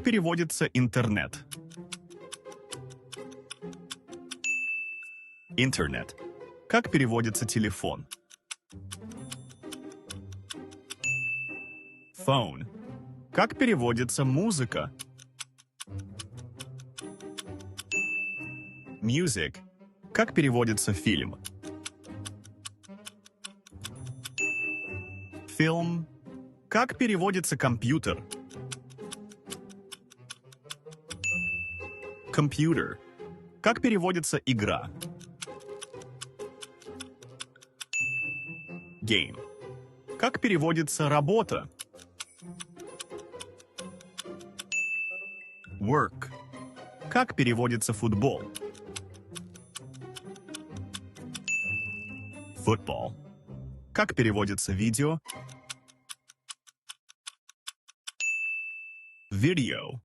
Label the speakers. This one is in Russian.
Speaker 1: Как переводится интернет? Интернет. Как переводится телефон? Phone. Как переводится музыка? Music. Как переводится фильм? Film. Как переводится компьютер? Computer. Как переводится игра? Game. Как переводится работа? Work. Как переводится футбол? Football. Как переводится видео? Video.